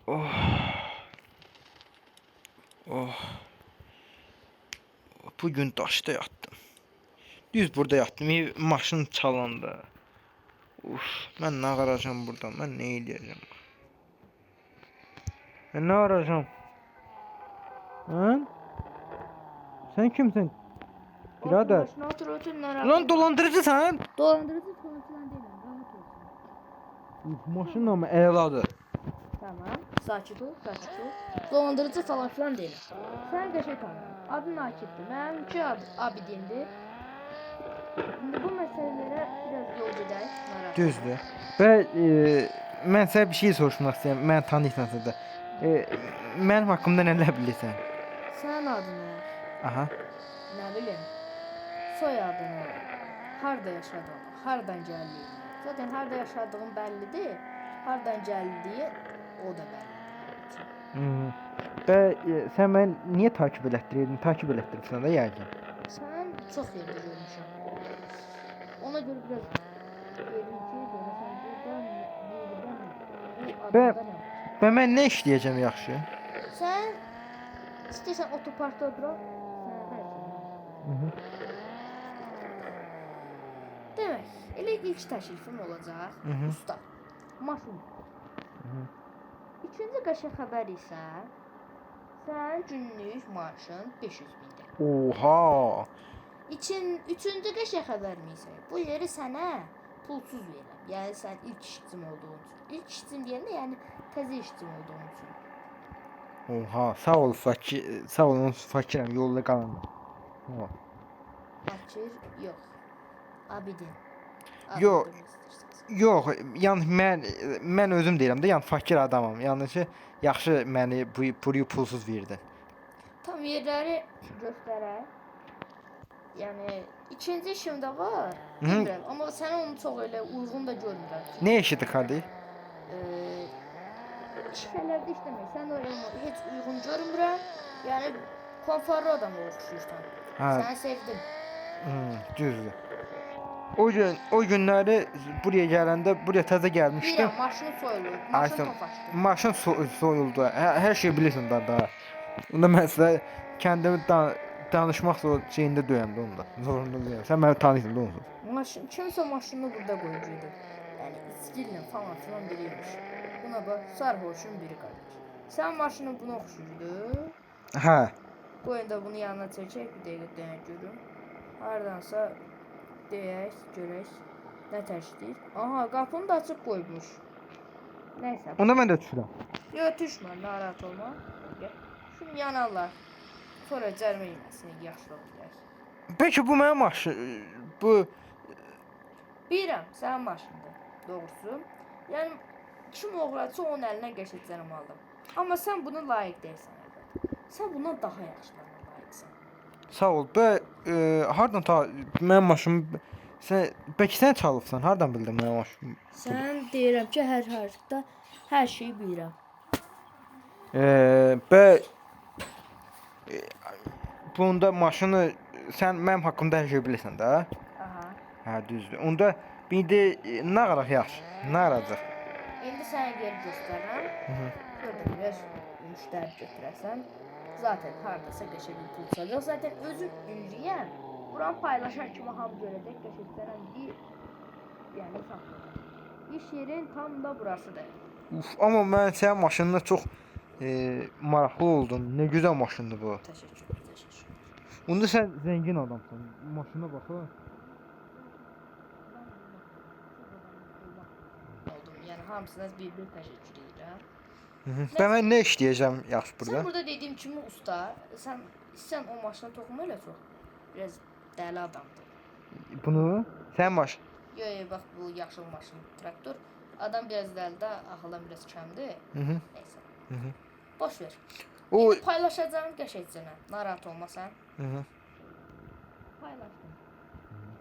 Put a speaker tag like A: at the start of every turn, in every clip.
A: Oh. Oh. Bugün daşda yattım. Düz burada yattım. Maşın çalandı. Uf, mən nə qaracam buradan? Mən nə edəcəm? Mən nə arayacağım? Hə? Sen kimsin? Birader.
B: Maşına otur otur narahat.
A: Lan dolandırıcısan.
B: Dolandırıcı falan filan değilim. Rahat olsun.
A: Maşınla mı eladır?
B: Tamam. Sakit ol, sakit ol. Dolandırıcı falan filan değilim. Sen de şey tanı. Adın Akif'ti. Benimki adı Abidin'di. Şimdi bu meselelere biraz yol gider.
A: Düzdür. Və mən sənə bir şey soruşmaq istəyirəm. Mən tanıyırsansa da. Mənim haqqımda nələr bilirsən?
B: Senin adın ne?
A: Aha.
B: Ne bileyim. Soyadını. Harda yaşadığın. Hardan geldiğin. Zaten harda yaşadığın bellidir. Hardan geldiği o da bellidir.
A: Və sən məni niyə takip elətdirirdin? Takip elətdirirsən də yəqin.
B: Sen çok yerde görmüşsün. Ona göre biraz verimci görürsen buradan
A: Və mən nə işləyəcəm yaxşı?
B: Sen istiyorsan otoparkta bırak. Sen her şeyi. Demek elə ilk təklifim olacaq. Usta. Maşın. İkinci qəşəng xəbər isə sən günlük maaşın 500 mindir.
A: Oha!
B: Üçüncü qəşəng xəbərim isə bu yeri sənə pulsuz verirəm. Yəni sən ilk işçim olduğun üçün. İlk işçim deyəndə yəni təzə işçim olduğun üçün.
A: Oha, sağ ol fakir, sağ olun fakirəm, yolda qalanım. Oha.
B: Fakir yox. Abidin.
A: Yox. Yox, yəni mən özüm deyirəm də, yəni fakir adamam. Yəni ki, yaxşı məni bu pulsuz verdin.
B: Tam yerləri göstərək. Yəni ikinci işim də var. Bilmirəm, amma sənə onu çox elə uyğun da görmürəm.
A: Nə işidir Xali?
B: İşlərdə işləmək. Sən onu heç uyğun görmürəm. Yəni konforlu adam oxşuyursan. Səni sevdim.
A: Düzdür. O günləri buraya gələndə, buraya təzə gəlmişdim.
B: Bilirəm, maşını soyuldu. Maşın tofaşdı.
A: Maşın soyuldu. Hər şey bilirsən daha. Onda mən sizə kəndimi danışmaq şeyində döyəmdə onda. Zorunda deyəm. Sən məni tanıyırsan da onsuz.
B: Maşın, kimsə maşını burada qoyucuydu. Yəni içkilə falan filan biriymiş. Buna bax, sarhoşun biri qardaş. Sən maşının buna oxşuyurdu.
A: Hə.
B: Qoyun da bunu yanına çəkək, bir dəqiqə dönək görüm. Hardansa deyək, görək. Nə təşkil? Aha, qapını da açıq qoymuş. Nəysə.
A: Onda mən də düşürəm.
B: Yox, düşmə, narahat olma. Şunu yanarlar. Sonra cərimə yeməsini yaxşılıq edək.
A: Peki bu mənim maşın, bu...
B: Bilirəm, sənin maşındır, doğrusu. Yəni, kim oğraçı onun əlinə qəşəcərim aldım. Amma sən buna layiq deyilsən. Sən buna daha yaxşılarına layiqsən.
A: Sağ ol. Hardan mənim maşınım... Bəlkə sən çalıbsan, hardan bildin mənim maşınım?
B: Sən deyirəm ki, hər hərdə hər şeyi bilirəm.
A: Bunda maşını sən mənim haqqımda hər şey bilirsən də?
B: Aha.
A: Hə, düzdür. Onda indi nə qaraq yaxşı? Nə qaracaq?
B: İndi sənə geri göstərəm. Gördüm, biraz müştəri götürəsən. Zaten hardasa qəşəng pul çalacaq. Zaten özüm ünlüyəm. Buranı paylaşan kimi hamı görəcək, qəşənglərən bir yəni saxlayacaq. İş yerin tam da burasıdır.
A: Uf, amma mən sənin maşınına çox maraqlı oldum. Nə gözəl maşındır bu.
B: Təşəkkür.
A: Onda sən zəngin adamsan. Maşına bax.
B: Oldum. Yəni hamısına bir təşəkkür edirəm.
A: Mən nə işləyəcəm yaxşı burada?
B: Sən burada dediyim kimi usta, sən o maşına toxunma elə çox. Biraz dəli adamdır.
A: Bunu sən maşın.
B: Yox, bax bu yaşıl maşın, traktor. Adam biraz dəlidir, axılan biraz kəmdir. Nəysə. Boş ver. İndi paylaşacağım qəşəngcənə. Narahat olmasan. Paylaşdım.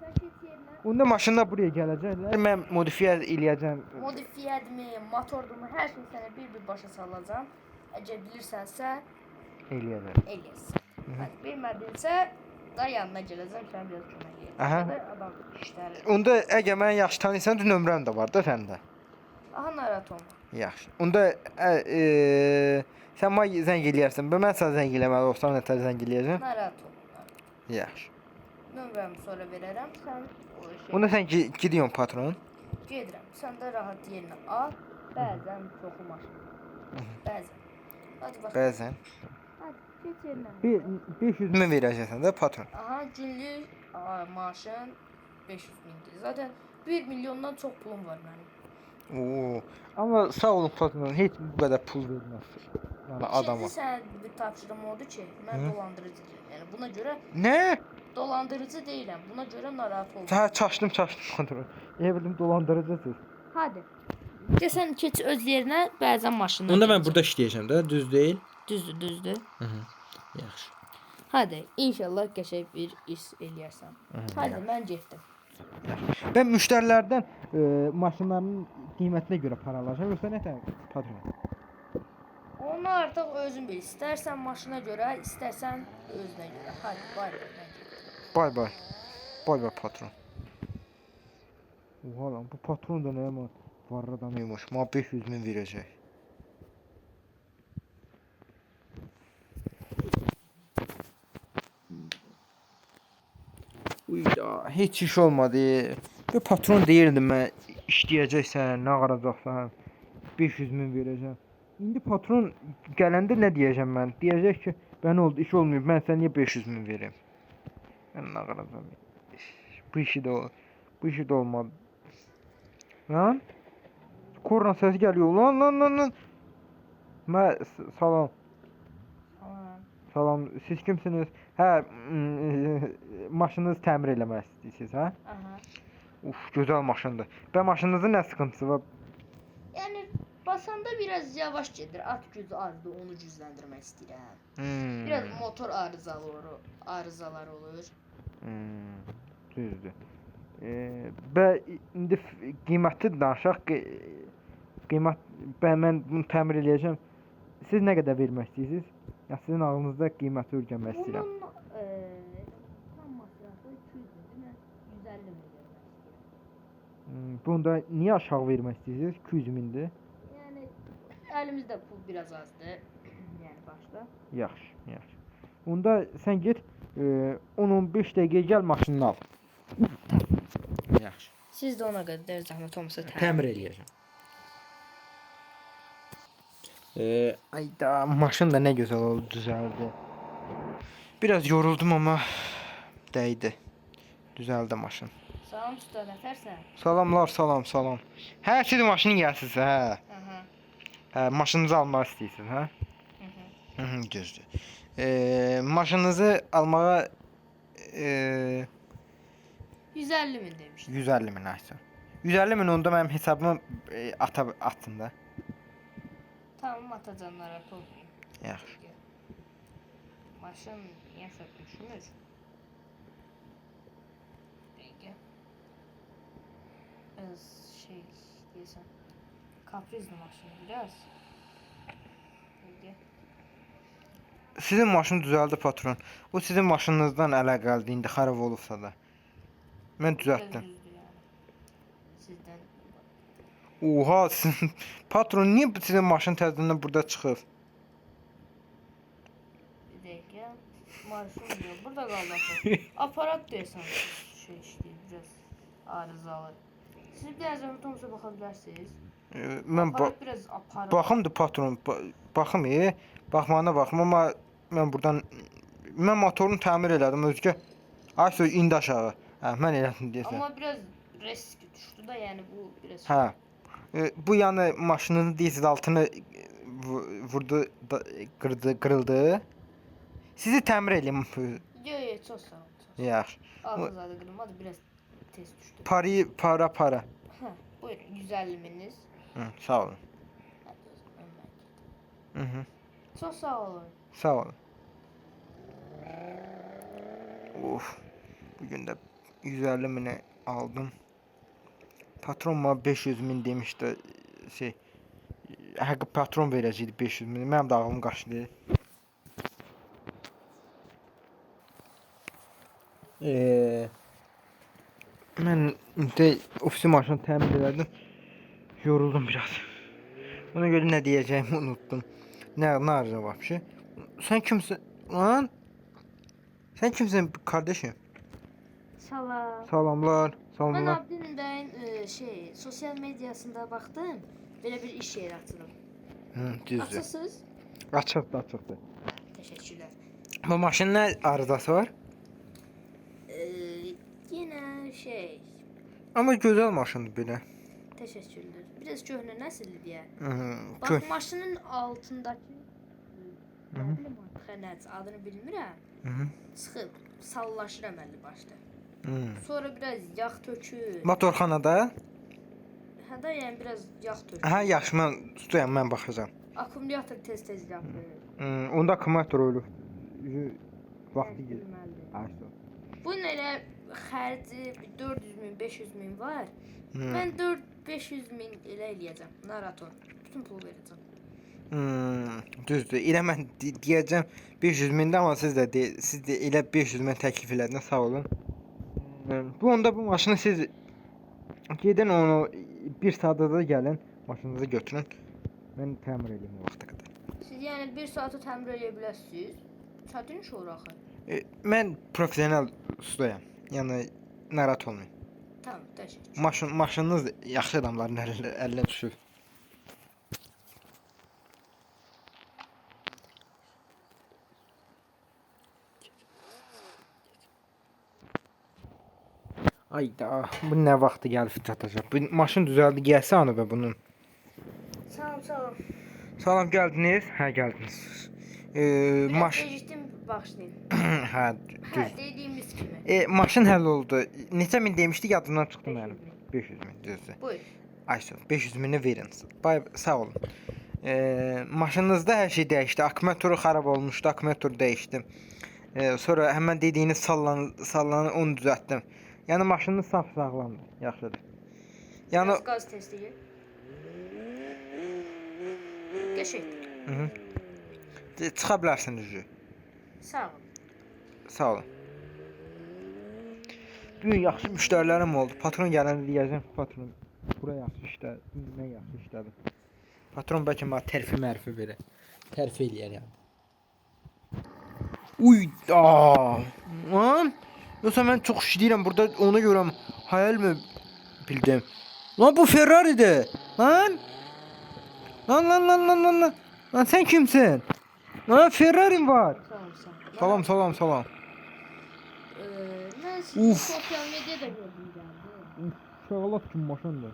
B: Sən keç yerinə.
A: Onda maşınla buraya gələcəklər. Mən modifiyə eləyəcəm.
B: Modifiyədimi, motordumu, hər şey sənə bir başa salacağam. Əgər bilirsənsə, eləyəsən. Bilmədinsə, da yanına gələcəm, sən biraz kömək edəcəm. Adam işləri.
A: Onda əgər mən yaxşı tanıyırsan, nömrəm də var da səndə.
B: Aha narahat olma.
A: Yaxşı. Onda sən mənə zəng eləyərsən. Mən sənə zəng eləməli olsam nətər zəng eləyəcəm?
B: Narahat olma.
A: Yaxşı.
B: Nömrəmi sonra verərəm. Sən o
A: Onda sən gidiyorsun patron.
B: gedirəm. Sən də rahat yerinə al. Bəzən çoxu maşın. Bəzən. Hadi bax.
A: Bəzən.
B: Hadi get yerinə.
A: 500 min verəcəksən də patron.
B: Aha günlük maaşın 500 mindir. Zaten 1 milyondan çox pulum var mənim.
A: Oo. Amma sağ olun patron, heç bu qədər pul verməz. Yəni adama.
B: Şimdi sən bir tapşırım oldu ki, mən dolandırıcıyam. Yəni buna görə
A: Nə?
B: dolandırıcı deyiləm. Buna görə narahat olma.
A: Hə, çaşdım patron. Elə bildim dolandırıcısınız.
B: Hadi. Desən keç öz yerinə bəzən maşından.
A: Onda mən burada işləyəcəm də, düz deyil?
B: Düzdür.
A: Yaxşı.
B: Hadi, inşallah qəşəng bir iş eləyərsən. Hadi, mən getdim.
A: Mən müştərilərdən maşınların qiymətinə görə para alacağam, yoxsa nətər patron?
B: Onu artıq özün bil. İstərsən maşına görə, istərsən özünə görə. Hadi, bay bay. Mən getdim.
A: Bay bay. Bay bay patron. Oha lan, bu patron da nə var adam imiş. Mənə 500 min verəcək. Uyda, heç iş olmadı. Bu patron deyirdi mən işləyəcəksən, nə qaracaqsan, 500 min verəcəm. İndi patron gələndə nə deyəcəm mən? Deyəcək ki, mən oldu, iş olmayıb, mən sənə niyə 500 min verim? Mən nə qaracam? Bu işi də olmadı. Lan? Korna səsi gəliyor. Lan. Salam.
B: Salam.
A: Salam. Siz kimsiniz? Hə, maşınınızı təmir eləmək istəyirsiniz, hə?
B: Aha.
A: Uf, gözəl maşındır. Və maşınınızın nə sıxıntısı var?
B: Yəni basanda biraz yavaş gedir. At gücü azdır, onu gücləndirmək istəyirəm. Biraz motor arızalar olur.
A: Düzdür. Və indi qiyməti danışaq. Qiymət mən bunu təmir eləyəcəm. Siz nə qədər vermək istəyirsiniz? Ya sizin ağlınızda qiyməti öyrənmək istəyirəm.
B: Bunun tam masrafı 200 min, mən 150 min vermək istəyirəm.
A: Bunda niyə aşağı vermək istəyirsiniz? 200 mindir.
B: Yəni əlimizdə pul biraz azdır. Yəni başda.
A: Yaxşı. Onda sən get 10-15 dəqiqə gəl maşınını al. Yaxşı.
B: Siz də ona qədər zəhmət olmasa
A: Təmir eləyəcəm. Ayda maşın da nə gözəl oldu, düzəldi. Biraz yoruldum amma dəydi. Düzəldi maşın.
B: Salam usta, nətərsən?
A: Salamlar, salam. Hə, siz maşını gəlsiniz, hə.
B: Aha.
A: Hə, maşınınızı almaq istəyirsiniz, hə? Düzdür. Maşınınızı almağa
B: 150 min demişdim.
A: 150 min aysa. 150 min onda mənim hesabıma atın da.
B: Tamam, atacanlara toplayayım.
A: Yaxşı.
B: Maşın niye sökmüşmüş? Peki. Biraz şey diyesem. Kaprizli maşın biraz. Peki.
A: Sizin maşın düzəldi patron. O sizin maşınınızdan əlaqəlidir indi xarab olubsa da. Mən düzəltdim.
B: Biraz düzdür yani. Sizden.
A: Oha, sizin patron niyə sizin maşın təzədən burada çıxıb?
B: Bir dakika. Marşum diyor. Burada kaldı aparat. Aparat diyorsan şey işte biraz arızalı. Siz biraz zahmet bakabilirsiniz.
A: Mən
B: Aparat biraz aparat.
A: baxımdır patron. Baxım, baxmağına baxım, amma mən buradan motorunu təmir elədim özgə. Ay söz indi aşağı. Hə, mən elədim deyəsən.
B: Ama biraz risk düştü da yani bu biraz.
A: Hə. Bu yəni maşının dizel altını vurdu, qırıldı. Sizi təmir eləyim.
B: Yo çok sağ ol.
A: Yaxşı.
B: Ağzınıza kırılmadı, biraz tez düştü.
A: Para.
B: Heh, buyurun 150 bininiz.
A: Sağ olun.
B: Hadi o zaman ben gideyim. Çok sağ olun.
A: Sağ olun. Of. Bugün de 150 mini aldım. Patron bana 500 min demişti. Haqqı patron verəcəkdi 500 min. Mənim də ağlım qaçdı. Mən indi ofisi maşını təmir elədim. Yoruldum biraz. Ona göre ne diyeceğimi unuttum. Ne arayacağım vapşı? Sen kimsin? Lan? Sen kimsin kardeşim?
B: Salam.
A: Salamlar.
B: Ben
A: Salamlar.
B: Abdinin bəyin sosyal medyasında baxdım. Belə bir iş yeri açılıb.
A: Düzdür.
B: Açırsınız?
A: Açıqdır, açıqdır.
B: Təşəkkürlər.
A: Bu maşının nə arızası var?
B: Yenə
A: Amma gözəl maşındır belə.
B: təşəkkürlər. Biraz köhnə nəsildir deyə.
A: Kö
B: Bax maşının altındakı nə bilim xənət adını bilmirəm. Çıxıb sallaşır əməlli başda. Sonra biraz yağ tökür.
A: Motorxanada?
B: Hə də yəni biraz yağ tökür.
A: Hə, yaxşı, mən tutayım, mən baxacağam.
B: Akkumulyator tez yapır.
A: Onda akkumulyator ölür. Vaxtı gedir.
B: Bilməlidir.
A: Ayşə.
B: Bunun elə xərci 400 min, 500 min var. Mən 400-500 min elə eləyəcəm. Naraton. Bütün pul verəcəm.
A: Düzdür. Elə mən deyəcəm 500 mində, amma siz də elə 500 min təklif elədiniz, sağ olun. Bu onda bu maşını siz gedin onu bir saata da gəlin, maşınınızı götürün. Mən təmir edeyim o vaxta qədər.
B: Siz yəni 1 saata təmir edə bilərsiniz. Çətin iş olur axı.
A: Mən professional ustayam. Yəni narahat olmayın.
B: Tamam, təşəkkür.
A: Maşınınız yaxşı adamların əlinə düşür. Ayda, bu nə vaxtı gəlib çatacaq? Bu maşın düzəldi, gəlsə anı və bunun.
B: Salam.
A: Salam, gəldiniz? Hə, gəldiniz.
B: Biraz gecikdim, bağışlayın.
A: Hə,
B: Hə, dediyimiz kimi.
A: maşın həll oldu. Neçə min demişdik, yadımdan çıxdı mənim. 500 min, düzdür.
B: Buyur.
A: Ayşə, 500 mini verin. Sağ olun. Maşınınızda hər şey dəyişdi. Akkumulatoru xarab olmuşdu, akkumulatoru dəyişdim. Sonra həmən dediyiniz sallanı onu düzəltdim. Yəni maşınınız saf sağlamdır, yaxşıdır. Yəni
B: Biraz qaz testi. Qəşəngdir.
A: çıxa bilərsiniz.
B: Sağ ol.
A: Sağ olun. Bugün yaxşı müştərilərim oldu. Patron gələndə deyəcəm, patron bura yaxşı işlədi, mən yaxşı işlədim. Patron bəlkə mənə tərfi verər. Tərfi eləyər yəni. Uy, lan! Yoxsa mən çox işləyirəm burada, ona görə hayal mı bildim? Lan bu Ferrari'dir. Lan! Lan! Lan sen kimsin? Lan Ferrari'm var. Salam.
B: Mən sizi
A: Uf.
B: sosyal medyada gördüm gəldi.
A: Şağlaq kimi maşındır.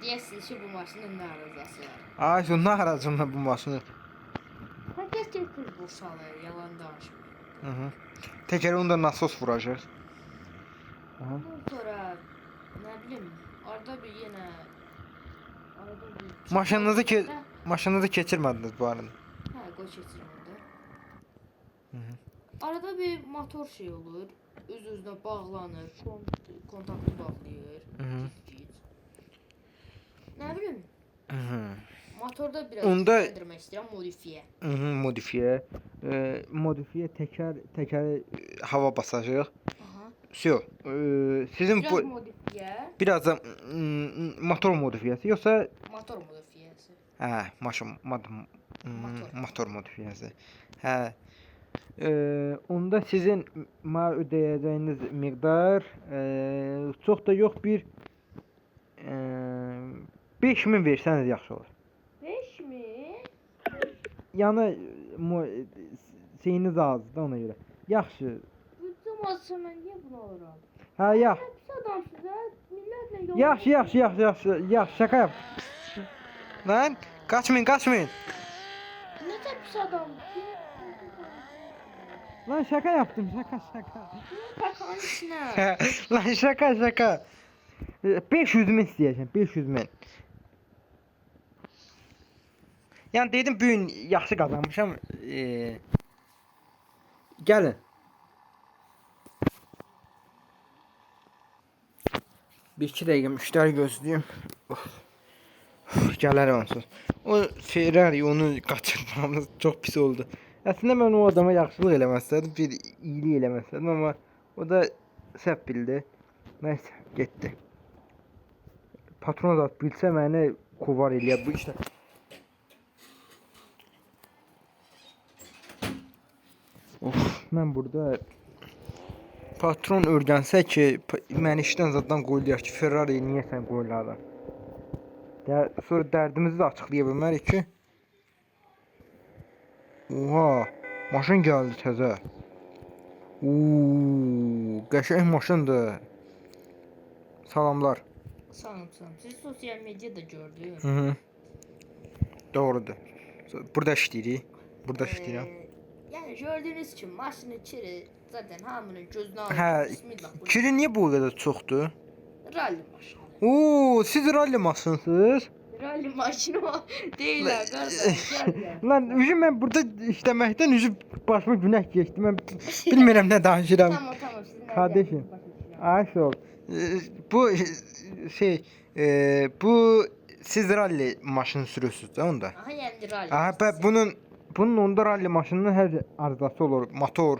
B: Deyəsiniz ki, bu maşının nə arızası var.
A: Ay, sonra aracım bu maşını.
B: Herkes tez boşalır, yalan danışmır.
A: Təkəri onda nasos vuracaq.
B: Ondan sonra, nə bilim, arada bir yenə...
A: Maşınınızı keçirmədiniz bu arada.
B: Hə, qoy keçirəm orada. Arada bir motor olur, öz-özünə bağlanır, kontaktı bağlayır. Nə bilim, motorda biraz bildirmək istəyirəm, modifiyə.
A: Modifiyə təkəri hava basacaq. Всё. Sizin bu
B: Biraz modifiyə.
A: biraz da motor modifiyası yoxsa
B: Motor modifiyası.
A: hə, motor modifiyası. Hə. Onda sizin ödəyəcəyiniz miqdar çox da yox, bir 5000 versəniz yaxşı olur.
B: 5.000?
A: Yəni şeyiniz azdır ona görə. Yaxşı.
B: Bütün olsa mən niyə bunu alıram?
A: Hə, yaxşı.
B: Pis adamsınız ha, millətlə yol...
A: Yaxşı, şaka yap. Lan, kaçmayın.
B: Necə pis adamsın?
A: Lan şaka yaptım, şaka.
B: Pakanın içinə.
A: Lan şaka. 500 min istəyəcəm, 500 min. Yəni dedim bu gün yaxşı qazanmışam. Gəlin. Bir iki dəqiqə müştəri gözləyim. Gələr onsuz. O Ferrari onu qaçırmamız çox pis oldu. Əslində mən o adama yaxşılıq eləmək istədim, bir iyililik eləmək istədim, amma o da səhv bildi. Nəysə, getdi. patron zat bilsə məni kovar eləyər bu işdən. Of, mən burada patron öyrənsə ki, məni işdən zaddan qoyurlar ki, Ferrari niyə sən qoyurlar? Sonra dərdimizi də açıqlaya bilmərik ki. Oha, maşın gəldi təzə. Uuu, qəşəng maşındır. Salamlar.
B: Salam. Siz sosial medyada gördüm.
A: Hı. Doğrudur. Burada işləyirik. Burada işləyirəm.
B: Yəni gördüyünüz kimi maşının kiri zaten hamının gözünə alır.
A: Hə,
B: Bismillah.
A: kiri niyə bu qədər çoxdur?
B: Rally maşını.
A: Oo, siz rally maşınsınız?
B: Rally maşını o deyirlər qardaş. Gəl.
A: Lan üzüm mən burada işləməkdən üzüm başıma günah keçdi. Mən bilmirəm nə danışıram.
B: Tamam. Siz nə
A: Kardeşim.
B: deyirsiniz?
A: Ay sağ ol. Bu şey, bu siz rally maşını sürürsünüz də onda.
B: Aha, yəni rally.
A: Aha, bunun onda rally maşınının hər arızası olur, motor.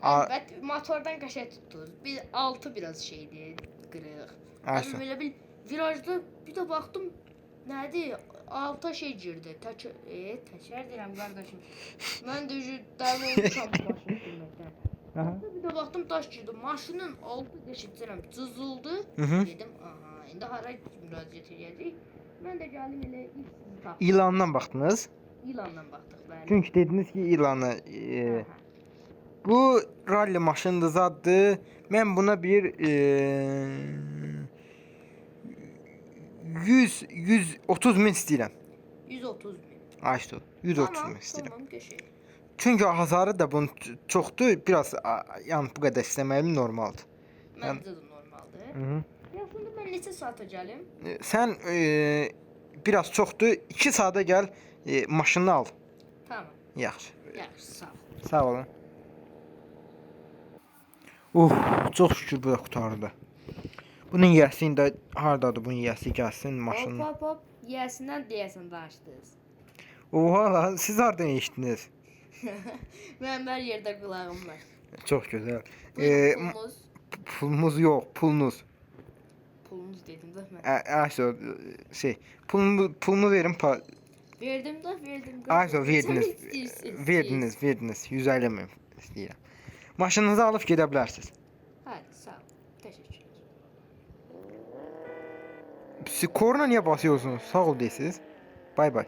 B: Əlbət motordan qəşəng tutdunuz. Bir altı biraz şeydi, qırıq.
A: Ayşə.
B: Belə bir virajda bir də baxdım, nədir? Alta şey girdi. Təkər deyirəm qardaşım. Mən də dəli olmuşam bu maşını sürməkdən.
A: Aha.
B: Bir də baxdım daş girdi. Maşının altı qəşəng cızıldı.
A: Hı.
B: Dedim, aha, indi hara müraciət edəcəyik? Mən də gəldim elə ilk sizi tapdım.
A: İlandan baxdınız?
B: İlandan baxdıq bəli.
A: Çünki dediniz ki ilanı. Bu rally maşınıdır zaddır. Mən buna bir 130 min istəyirəm.
B: 130 min.
A: Ayşə, 130 min istəyirəm.
B: Tamam, qəşəng.
A: Çünki hasarı da bunun çoxdur. Biraz yəni bu qədər istəməyim normaldır.
B: Məncə də normaldır.
A: Hı.
B: Yaxında mən neçə saata gəlim?
A: Sən biraz çoxdur. 2 saata gəl, maşını al.
B: Tamam.
A: Yaxşı.
B: Yaxşı, sağ ol.
A: Sağ olun. Çox şükür bu da qurtardı. Bunun yiyəsi də hardadır? Bunun yiyəsi gəlsin maşının.
B: Hop. Yiyəsindən deyəsən danışdınız.
A: Oha lan, siz hardan eşitdiniz?
B: Mənim hər yerdə qulağım var.
A: Çox gözəl.
B: Pulumuz.
A: Pulumuz yox, pulunuz.
B: Pulumuz dedim də mən.
A: Ayşə, şey, pulumu verin.
B: Verdim.
A: Ayşə, verdiniz. 150 min istəyirəm. Maşınınızı alıb gedə bilərsiniz.
B: Hadi, sağ ol. Təşəkkürlər.
A: Siz korna niyə basıyorsunuz? Sağ ol deyirsiniz. Bay bay.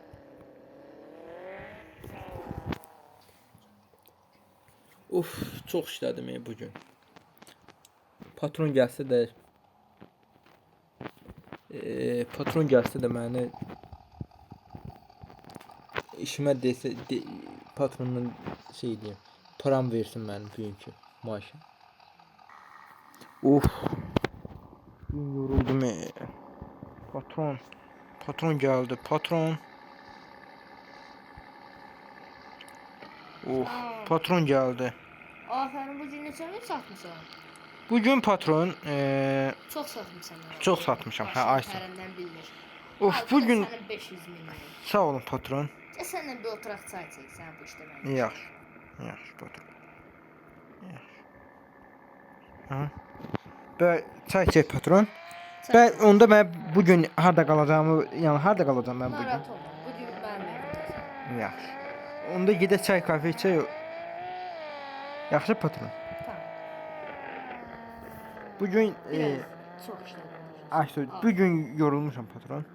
A: Of, çox işlədim bu gün. Patron gəlsə də məni işimə desə patronun şey deyim, param versin mənim bugünkü maaşı. Of. Gün yoruldum. Patron gəldi. Patron gəldi.
B: Afərin, bu gün neçə min satmısan?
A: Bugün patron
B: Çox satmısan.
A: çox satmışam. Hə, Ayşə.
B: Tərəndən bilinir.
A: Of, bugün
B: Sənin 500 min.
A: sağ olun patron.
B: Səninlə bir oturaq çay çəksən bu işdə mən.
A: Yaxşı. Yaxşı patron. Yaxşı. Ha. Bə çay çək patron. Bə onda mən bugün harda qalacağımı, yəni harda qalacağam mən bugün?
B: Narahat olma. Bugün mənim evimdəsən.
A: Yaxşı. Onda gedək çay kafe içək. Yaxşı patron.
B: Tamam.
A: Bugün
B: Biraz çox işlədim.
A: Ayşə, bugün yorulmuşam patron.